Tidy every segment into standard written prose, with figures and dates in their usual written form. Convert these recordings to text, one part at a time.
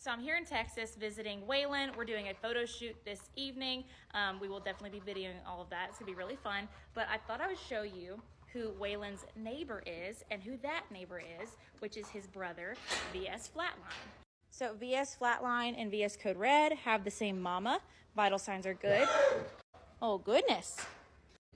So I'm here in Texas visiting Waylon. We're doing a photo shoot this evening. We will definitely be videoing all of that. It's gonna be really fun. But I thought I would show you who Waylon's neighbor is and who that neighbor is, which is his brother, VS Flatline. So VS Flatline and VS Code Red have the same mama. Vital signs are good. Oh goodness.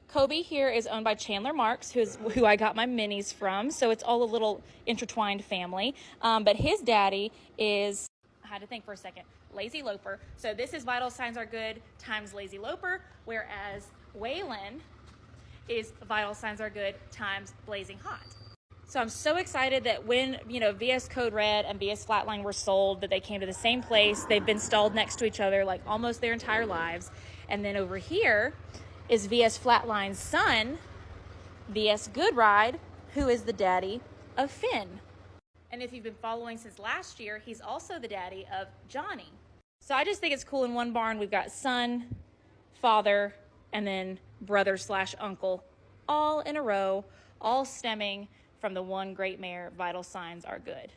Kobe here is owned by Chandler Marks, who I got my minis from. So it's all a little intertwined family. But his daddy is, I had to think for a second, Lazy Loper. So this is Vital Signs Are Good times Lazy Loper, whereas Waylon is Vital Signs Are Good times Blazing Hot. So I'm so excited that when, VS Code Red and VS Flatline were sold, that they came to the same place. They've been stalled next to each other like almost their entire lives. And then over here is VS Flatline's son, VS Good Ride, who is the daddy of Finn. And if you've been following since last year, he's also the daddy of Johnny. So I just think it's cool in one barn we've got son, father, and then brother/uncle, all in a row, all stemming from the one great mare, Vital Signs Are Good.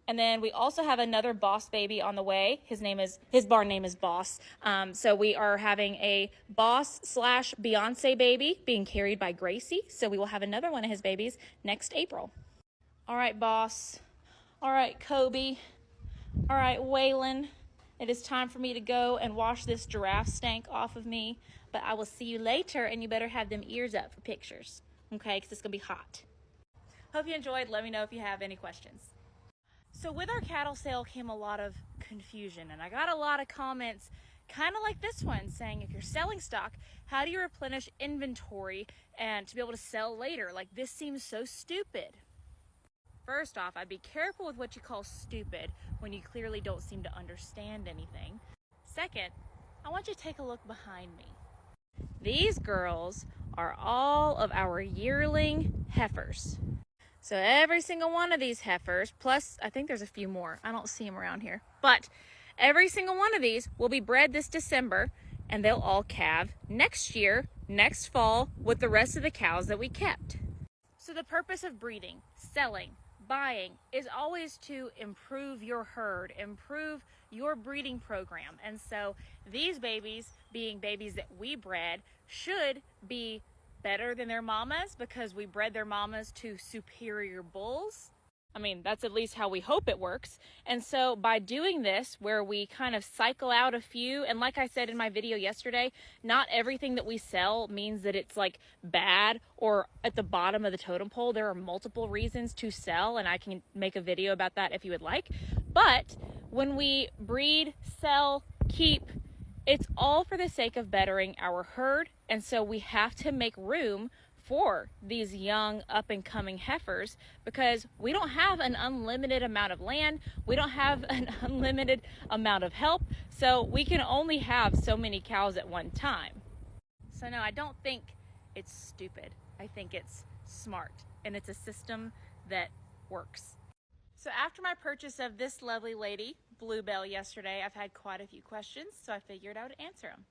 And then we also have another Boss baby on the way. His barn name is Boss. So we are having a Boss/Beyonce baby being carried by Gracie. So we will have another one of his babies next April. All right, Boss. All right, Kobe. All right, Waylon. It is time for me to go and wash this giraffe stank off of me. But I will see you later, and you better have them ears up for pictures. Okay, because it's going to be hot. Hope you enjoyed. Let me know if you have any questions. So with our cattle sale came a lot of confusion, and I got a lot of comments kind of like this one saying, if you're selling stock, how do you replenish inventory and to be able to sell later? Like, this seems so stupid. First off, I'd be careful with what you call stupid when you clearly don't seem to understand anything. Second, I want you to take a look behind me. These girls are all of our yearling heifers. So every single one of these heifers, plus I think there's a few more. I don't see them around here. But every single one of these will be bred this December, and they'll all calve next year, next fall, with the rest of the cows that we kept. So the purpose of breeding, selling, buying is always to improve your herd, improve your breeding program. And so these babies, being babies that we bred, should be better than their mamas because we bred their mamas to superior bulls. I mean, that's at least how we hope it works. And so by doing this, where we kind of cycle out a few, and like I said in my video yesterday, not everything that we sell means that it's like bad or at the bottom of the totem pole. There are multiple reasons to sell, and I can make a video about that if you would like. But when we breed, sell, keep, it's all for the sake of bettering our herd. And so we have to make room for these young up-and-coming heifers because we don't have an unlimited amount of land. We don't have an unlimited amount of help. So we can only have so many cows at one time. So no, I don't think it's stupid. I think it's smart, and it's a system that works. So after my purchase of this lovely lady, Bluebell, yesterday, I've had quite a few questions, so I figured I would answer them.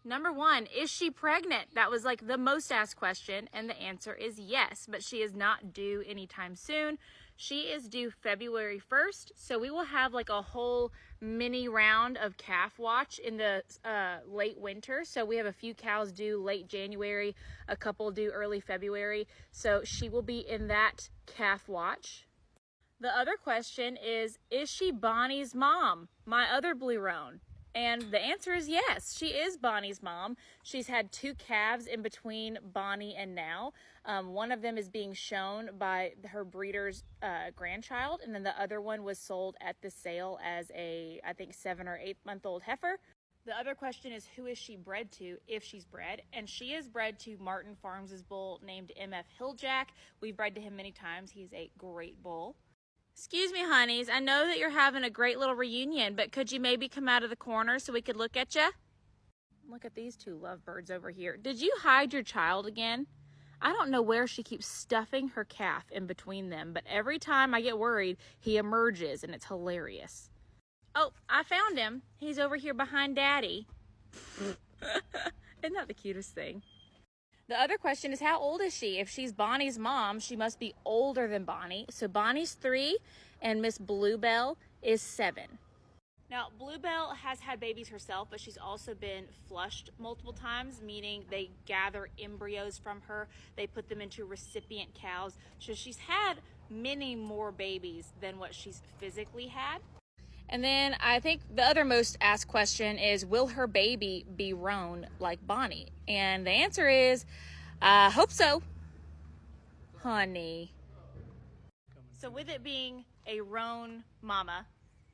Number one, is she pregnant? That was like the most asked question, and the answer is yes, but she is not due anytime soon. She is due February 1st, so we will have like a whole mini round of calf watch in the late winter. So we have a few cows due late January, a couple due early February, so she will be in that calf watch. The other question is she Bonnie's mom, my other blue roan? And the answer is yes, she is Bonnie's mom. She's had 2 calves in between Bonnie and now. One of them is being shown by her breeder's grandchild, and then the other one was sold at the sale as a, I think, 7 or 8 month old heifer. The other question is, who is she bred to, if she's bred? And she is bred to Martin Farms' bull named MF Hilljack. We've bred to him many times. He's a great bull. Excuse me, honeys. I know that you're having a great little reunion, but could you maybe come out of the corner so we could look at you? Look at these 2 lovebirds over here. Did you hide your child again? I don't know where she keeps stuffing her calf in between them, but every time I get worried, he emerges, and it's hilarious. Oh, I found him. He's over here behind Daddy. Isn't that the cutest thing? The other question is, how old is she? If she's Bonnie's mom, she must be older than Bonnie. So Bonnie's 3 and Miss Bluebell is 7. Now, Bluebell has had babies herself, but she's also been flushed multiple times, meaning they gather embryos from her. They put them into recipient cows. So she's had many more babies than what she's physically had. And then I think the other most asked question is, will her baby be roan like Bonnie? And the answer is, I hope so, honey. So with it being a roan mama,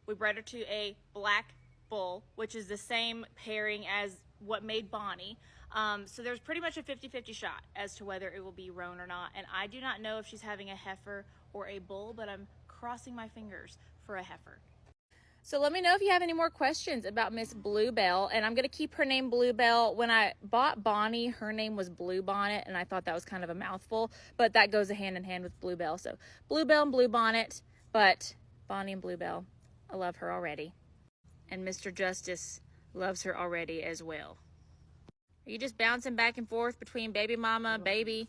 we bred her to a black bull, which is the same pairing as what made Bonnie. So there's pretty much a 50-50 shot as to whether it will be roan or not. And I do not know if she's having a heifer or a bull, but I'm crossing my fingers for a heifer. So let me know if you have any more questions about Miss Bluebell, and I'm going to keep her name Bluebell. When I bought Bonnie, her name was Bluebonnet, and I thought that was kind of a mouthful, but that goes hand in hand with Bluebell. So Bluebell and Bluebonnet, but Bonnie and Bluebell. I love her already. And Mr. Justice loves her already as well. Are you just bouncing back and forth between baby mama, baby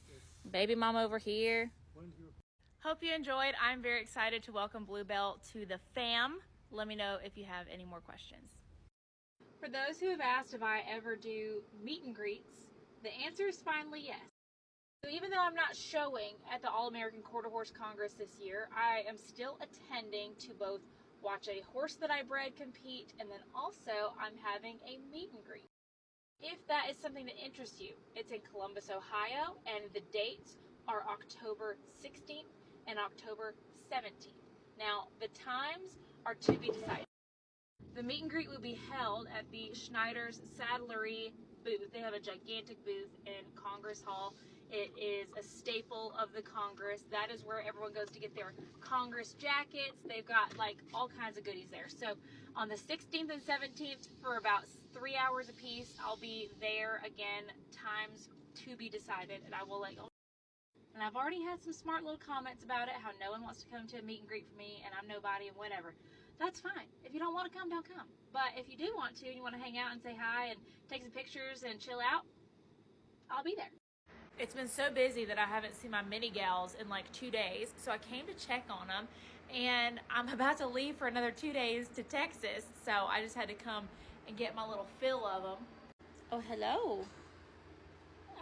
mama over here? Hope you enjoyed. I'm very excited to welcome Bluebell to the fam. Let me know if you have any more questions. For those who have asked if I ever do meet and greets, the answer is finally yes. So even though I'm not showing at the All-American Quarter Horse Congress this year, I am still attending to both watch a horse that I bred compete, and then also I'm having a meet and greet. If that is something that interests you, it's in Columbus, Ohio, and the dates are October 16th and October 17th. Now, the times are to be decided. The meet and greet will be held at the Schneider's Saddlery booth. They have a gigantic booth in Congress Hall. It is a staple of the Congress. That is where everyone goes to get their Congress jackets. They've got like all kinds of goodies there. So on the 16th and 17th for about 3 hours apiece, I'll be there again, times to be decided, and I will let you know. And I've already had some smart little comments about it, how no one wants to come to a meet and greet for me and I'm nobody and whatever. That's fine. If you don't want to come, don't come. But if you do want to and you want to hang out and say hi and take some pictures and chill out, I'll be there. It's been so busy that I haven't seen my mini gals in like 2 days, so I came to check on them, and I'm about to leave for another 2 days to Texas, so I just had to come and get my little fill of them. Oh, hello.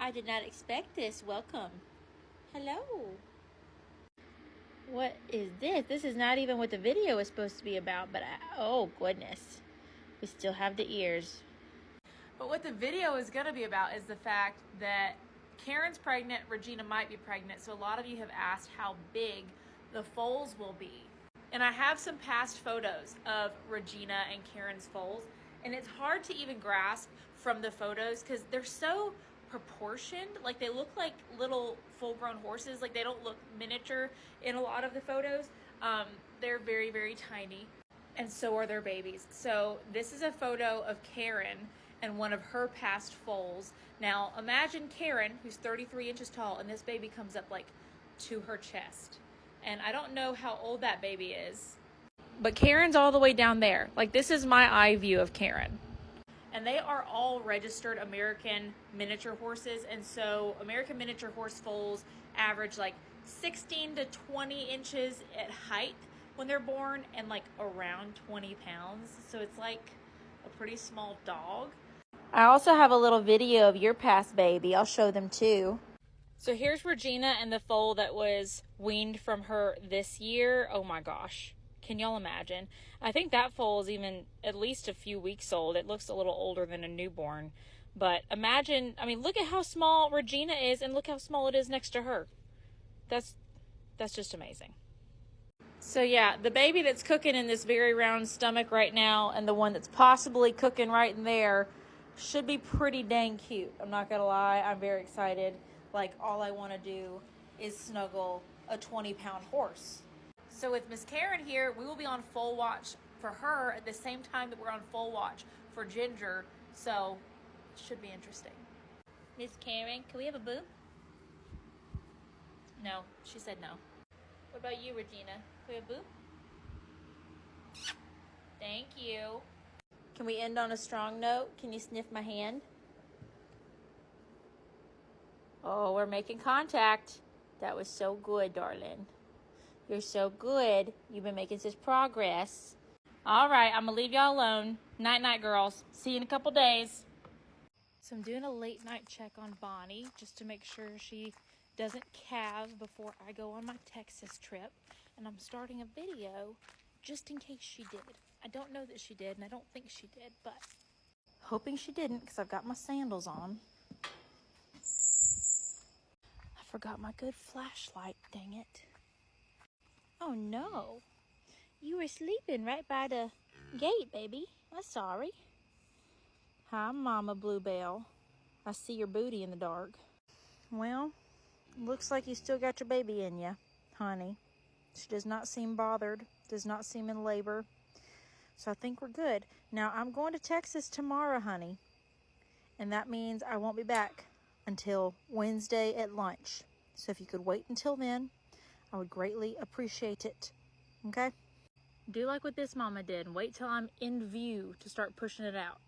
I did not expect this. Welcome. Hello. What is this? This is not even what the video is supposed to be about, but oh goodness. We still have the ears. But what the video is going to be about is the fact that Karen's pregnant, Regina might be pregnant, so a lot of you have asked how big the foals will be. And I have some past photos of Regina and Karen's foals, and it's hard to even grasp from the photos because they're so proportioned. Like they look like little full-grown horses. Like they don't look miniature in a lot of the photos. They're very, very tiny, and so are their babies. So this is a photo of Karen and one of her past foals. Now imagine Karen, who's 33 inches tall, and this baby comes up like to her chest. And I don't know how old that baby is, but Karen's all the way down there. Like this is my eye view of Karen. And they are all registered American miniature horses. And so American miniature horse foals average like 16 to 20 inches at height when they're born and like around 20 pounds. So it's like a pretty small dog. I also have a little video of your past baby. I'll show them too. So here's Regina and the foal that was weaned from her this year. Oh my gosh. Can y'all imagine? I think that foal is even at least a few weeks old. It looks a little older than a newborn. But imagine, I mean, look at how small Regina is and look how small it is next to her. That's just amazing. So yeah, the baby that's cooking in this very round stomach right now and the one that's possibly cooking right in there should be pretty dang cute. I'm not gonna lie, I'm very excited. Like all I wanna do is snuggle a 20-pound horse. So with Miss Karen here, we will be on foal watch for her at the same time that we're on foal watch for Ginger. So it should be interesting. Miss Karen, can we have a boo? No, she said no. What about you, Regina? Can we have a boo? Thank you. Can we end on a strong note? Can you sniff my hand? Oh, we're making contact. That was so good, darling. You're so good. You've been making such progress. All right, I'm gonna leave y'all alone. Night, night, girls. See you in a couple days. So I'm doing a late night check on Bonnie just to make sure she doesn't calve before I go on my Texas trip. And I'm starting a video just in case she did. I don't know that she did, and I don't think she did, but hoping she didn't because I've got my sandals on. I forgot my good flashlight, dang it. Oh no. You were sleeping right by the gate, baby. I'm sorry. Hi, Mama Bluebell. I see your booty in the dark. Well, looks like you still got your baby in you, honey. She does not seem bothered, does not seem in labor. So I think we're good. Now, I'm going to Texas tomorrow, honey. And that means I won't be back until Wednesday at lunch. So if you could wait until then, I would greatly appreciate it. Okay? Do like what this mama did and wait till I'm in view to start pushing it out.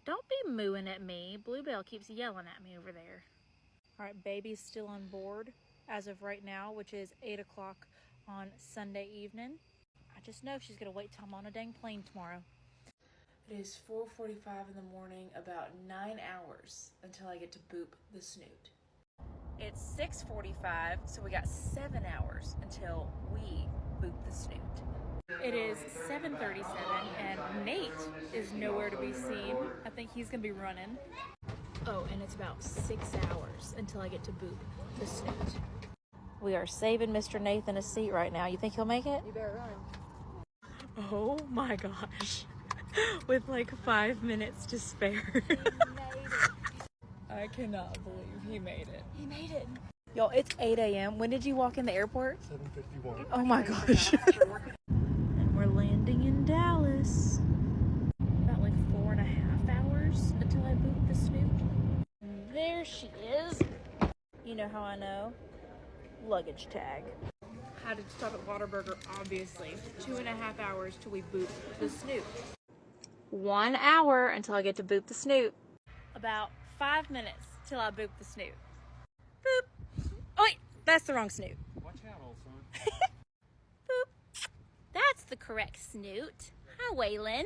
Don't be mooing at me. Bluebell keeps yelling at me over there. All right, baby's still on board as of right now, which is 8 o'clock on Sunday evening. I just know she's gonna wait till I'm on a dang plane tomorrow. It is 4:45 in the morning, about 9 hours until I get to boop the snoot. It's 6:45, so we got 7 hours until we boop the snoot. It is 7:37 and Nate is nowhere to be seen. I think he's gonna be running. Oh, and it's about 6 hours until I get to boop the snoot. We are saving Mr. Nathan a seat right now. You think he'll make it? You better run. Oh my gosh. With like 5 minutes to spare. He made it. I cannot believe he made it. He made it. Y'all, it's 8 a.m. When did you walk in the airport? 7:51. Oh my gosh. And we're landing in Dallas. About like 4.5 hours until I boot the snoot. There she is. You know how I know? Luggage tag. Had to stop at Whataburger, obviously. 2.5 hours till we boot the snoot. 1 hour until I get to boop the snoot. About 5 minutes till I boop the snoot. Boop. Oh wait, that's the wrong snoot. Watch out, old son. Boop. That's the correct snoot. Hi, Waylon.